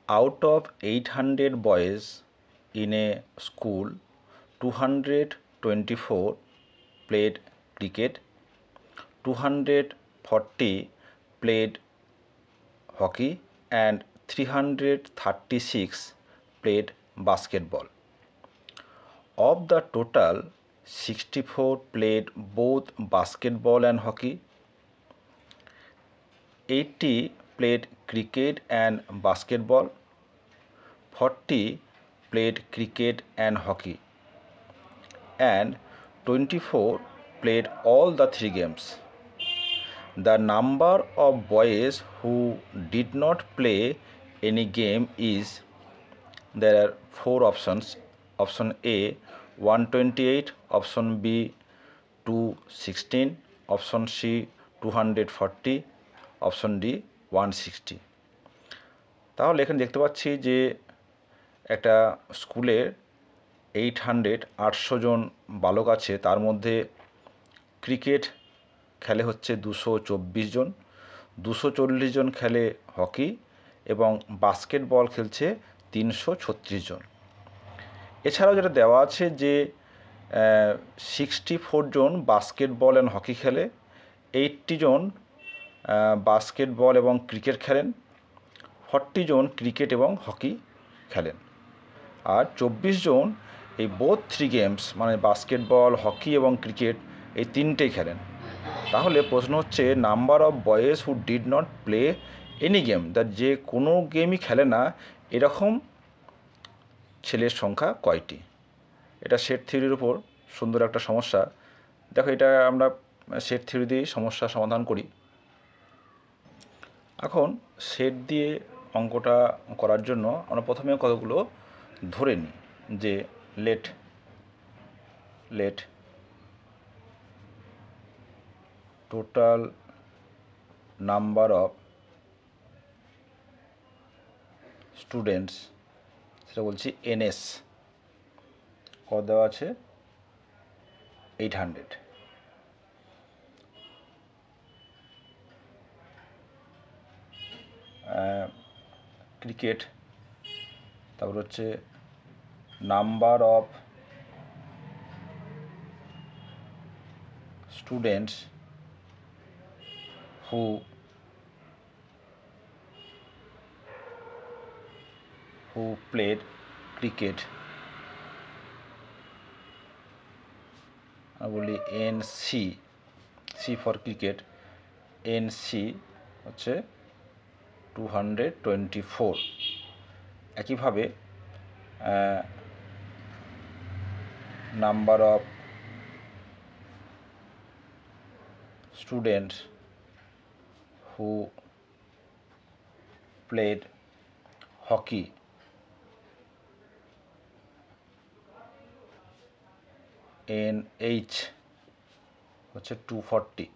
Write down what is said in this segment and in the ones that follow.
out of 800 boys in a school, 224 played cricket, 240 played hockey, and 336 played basketball. Of the total, 64 played both basketball and hockey, 80 played cricket and basketball, 40 played cricket and hockey, and 24 played all the three games. The number of boys who did not play any game is, there are four options. Option A 128, option B 216, option C 240, option D 160। তাহলে এখানে দেখতে পাচ্ছি যে একটা স্কুলে 800 জন বালক আছে, তার মধ্যে ক্রিকেট খেলে হচ্ছে 224 জন, 240 জন খেলে হকি এবং বাস্কেটবল খেলছে 336 জন। এছাড়াও যেটা দেওয়া আছে যে 64 জন বাস্কেটবল অ্যান্ড হকি খেলে, 80 জন বাস্কেটবল এবং ক্রিকেট খেলেন, 40 জন ক্রিকেট এবং হকি খেলেন, আর 24 জন এই বোথ থ্রি গেমস মানে বাস্কেটবল, হকি এবং ক্রিকেট এই তিনটেই খেলেন। তাহলে প্রশ্ন হচ্ছে number of boys who did not play any game, যে কোনো গেমই খেলে না এরকম ছেলের সংখ্যা কয়টি। এটা সেট থিওরির উপর সুন্দর একটা সমস্যা। দেখো, এটা আমরা সেট থিওরি দিয়েই সমস্যা সমাধান করি। এখন সেট দিয়ে অঙ্কটা করার জন্য আমরা প্রথমে কতগুলো ধরে নিই যে let total number of students, সেটা বলছি এনএস কত দেওয়া আছে 800। ক্রিকেট, তারপর হচ্ছে number of students who played cricket, বলি NC, C for cricket, NC হচ্ছে 224। একইভাবে number of students who played hockey, NH হচ্ছে 240।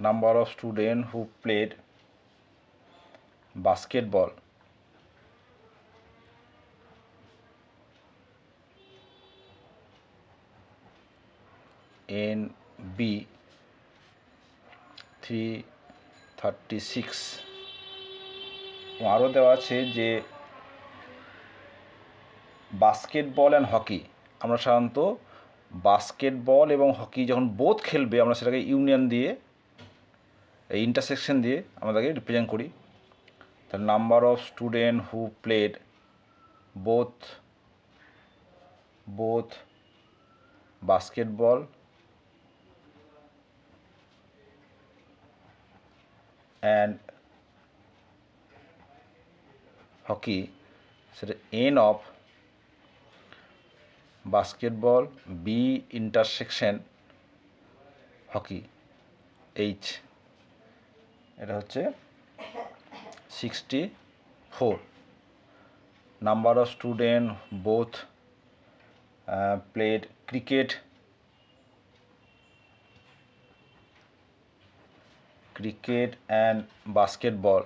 Number of student who played basketball, NB 336। আরও দেওয়া আছে যে বাস্কেটবল অ্যান্ড হকি, আমরা সাধারণত বাস্কেটবল এবং হকি যখন বোথ খেলবে আমরা সেটাকে ইউনিয়ন দিয়ে, এই ইন্টারসেকশন দিয়ে আমরা তাকে রিপ্রেজেন্ট করি। তাহলে number of student who played both basketball and hockey, সেটা N of basketball, B intersection hockey, H, এটা হচ্ছে 64। Number of student both played cricket and basketball,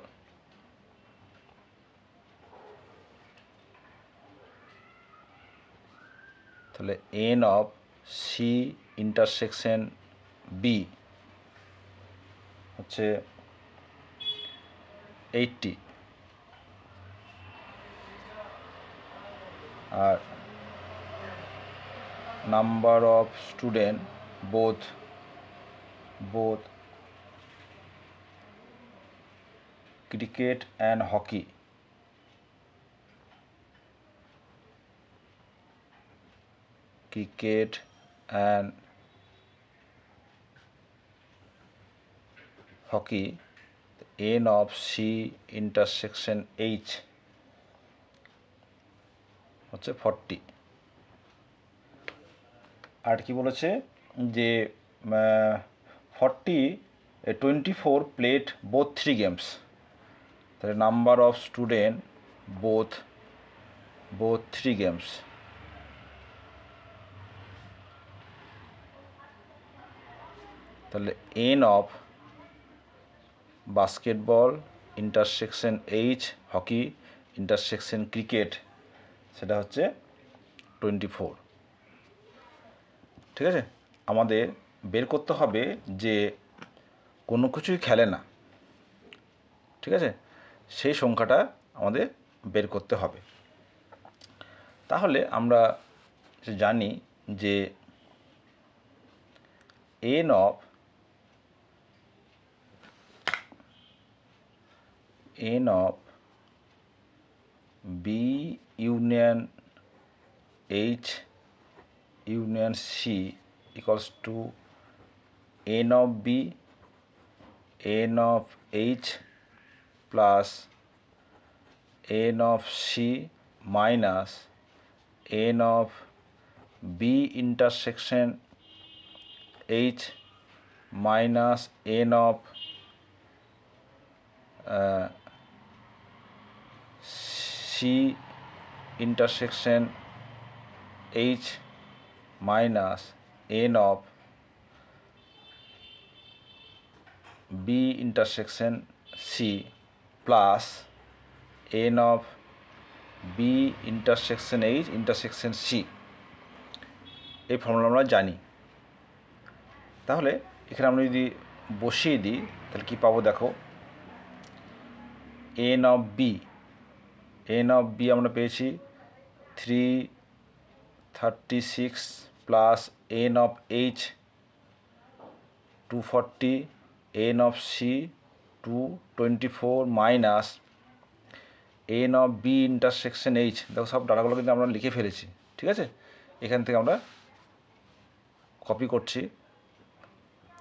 তাহলে N of C intersection B হচ্ছে 80 আর number of student both cricket and hockey n of C intersection H হচ্ছে 40। আর কি বলেছে যে 24 played both 3 games, তাহলে number of student both 3 games, তাহলে n of basketball intersection H hockey intersection cricket সেটা হচ্ছে 24। ঠিক আছে, আমাদের বের করতে হবে যে কোনো কিছুই খেলে না, ঠিক আছে, সেই সংখ্যাটা আমাদের বের করতে হবে। তাহলে আমরা জানি যে n of B union H union C equals to n of B n of H plus n of C minus n of B intersection H minus n of C intersection H minus n of B intersection C plus n of B intersection H intersection C, এই formula আমরা জানি। তাহলে এখানে আমরা যদি বসিয়ে দিই তাহলে কি পাবো দেখো, n of B আমরা পেয়েছি 336 plus n of H 240 n of C 224 minus n of B intersection H, দেখো সব ডাটাগুলো কিন্তু আমরা লিখে ফেলেছি, ঠিক আছে, এখান থেকে আমরা কপি করছি।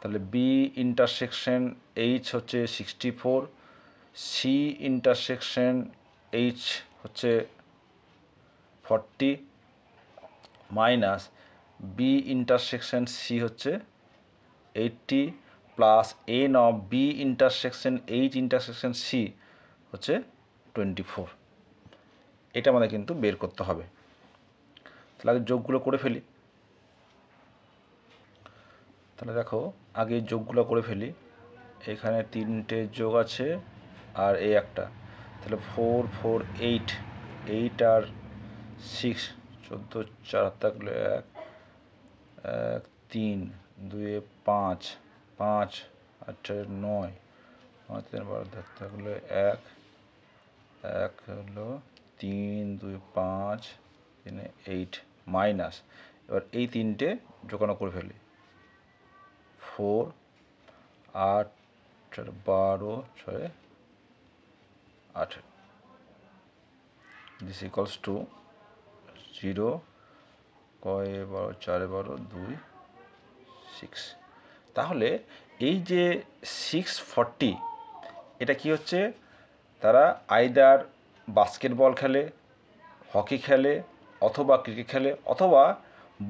তাহলে B ইন্টারসেকশন H হচ্ছে 64, C ইন্টারসেকশন H হচ্ছে 40 মাইনাস B ইন্টারসেকশন C হচ্ছে 80 plus n of B intersection H intersection C হচ্ছে 24। এটা আমাদের কিন্তু বের করতে হবে। তাহলে আগে যোগগুলো করে ফেলি। তাহলে দেখো আগে যোগগুলো করে ফেলি, এখানে 3টে যোগ আছে আর এই একটা, তাহলে 4 4 8 8 আর 6 14 4 থাকলে 1 1 3 2 5 5 8 9 5 3 12 থাকলে 1 1 হলো 3 2 5 3 8 মাইনাস, এবার এই 3টে যোগানো করে ফেলি, 4 8 12 6 8, this equals to 0 কয় 12 4 12 2 6। তাহলে এই যে 640 এটা কি হচ্ছে, তারা আইদার বাস্কেটবল খেলে, হকি খেলে, অথবা ক্রিকেট খেলে, অথবা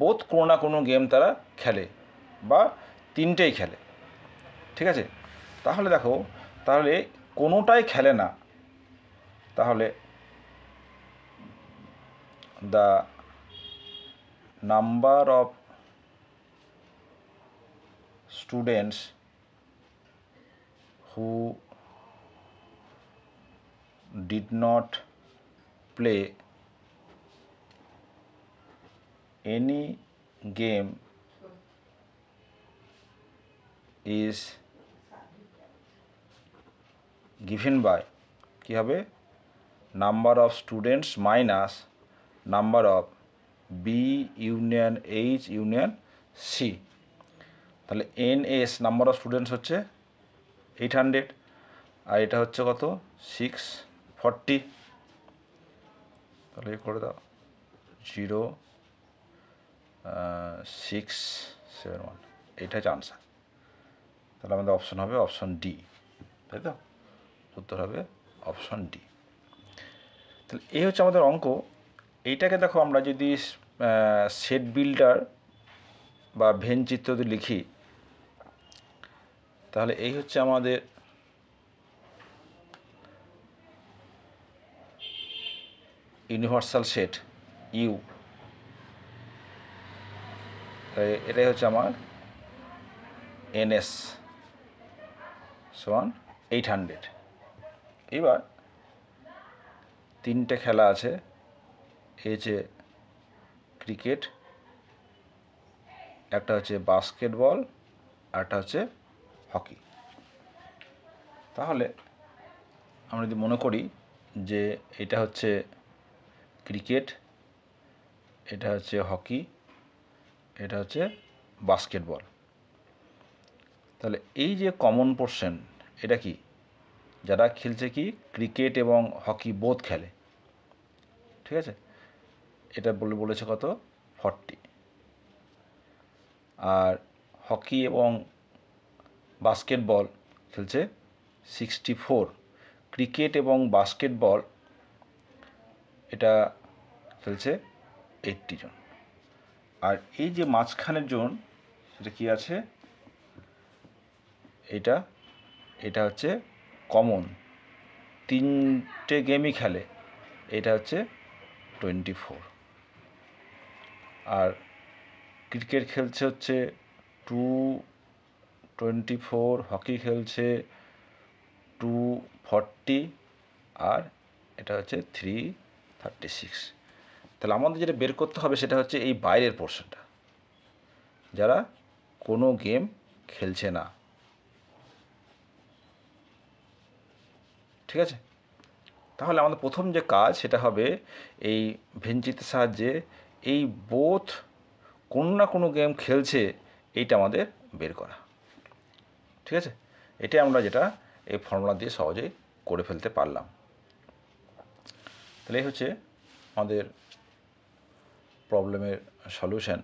বোথ কোনো না কোনো গেম তারা খেলে বা তিনটেই খেলে, ঠিক আছে। তাহলে দেখো, তাহলে কোনোটাই খেলে না, তাহলে the number of students who did not play any game is given by কী হবে, number of students minus number of B union H union C. তাহলে NS নাম্বার অফ স্টুডেন্টস হচ্ছে 800, আর এটা হচ্ছে কত 640। তাহলে করে দাও 0.671, এইটা হচ্ছে আনসার। তাহলে আমাদের অপশন হবে অপশন ডি, তাই তো? উত্তর হবে অপশন ডি। তাহলে এই হচ্ছে আমাদের অঙ্ক। এইটাকে দেখো আমরা যদি সেট বিল্ডার বা ভেন চিত্র যদি লিখি, তাহলে এই হচ্ছে আমাদের ইউনিভার্সাল সেট ইউ, এটাই হচ্ছে আমার NS সমান 800। এবার তিনটে খেলা আছে, এই হচ্ছে ক্রিকেট, একটা হচ্ছে বাস্কেটবল, একটা হচ্ছে হকি। তাহলে আমরা যদি মনে করি যে এটা হচ্ছে ক্রিকেট, এটা হচ্ছে হকি, এটা হচ্ছে বাস্কেটবল, তাহলে এই যে কমন পোর্শন এটা কি, যারা খেলছে কি ক্রিকেট এবং হকি বোথ খেলে, ঠিক আছে, এটা বলেছে কত 40, আর হকি এবং বাস্কেটবল খেলছে 64, ক্রিকেট এবং বাস্কেটবল এটা খেলছে 80 জন। আর এই যে মাঝখানের জন সেটা কি আছে, এটা হচ্ছে কমন, তিনটে গেমই খেলে, এটা হচ্ছে 24। আর ক্রিকেট খেলছে হচ্ছে 224, হকি খেলছে 240, আর এটা হচ্ছে 336। তাহলে আমাদের যেটা বের করতে হবে সেটা হচ্ছে এই বাইরের পোর্শনটা, যারা কোনো গেম খেলছে না, ঠিক আছে? তাহলে আমাদের প্রথম যে কাজ সেটা হবে এই ভেনচিত্রের সাহায্যে এই বোথ কোনো না কোনো গেম খেলছে এইটা আমাদের বের করা, ঠিক আছে? এটাই আমরা যেটা এই ফর্মুলা দিয়ে সহজেই করে ফেলতে পারলাম। তাহলে এই হচ্ছে আমাদের প্রবলেমের সলিউশন।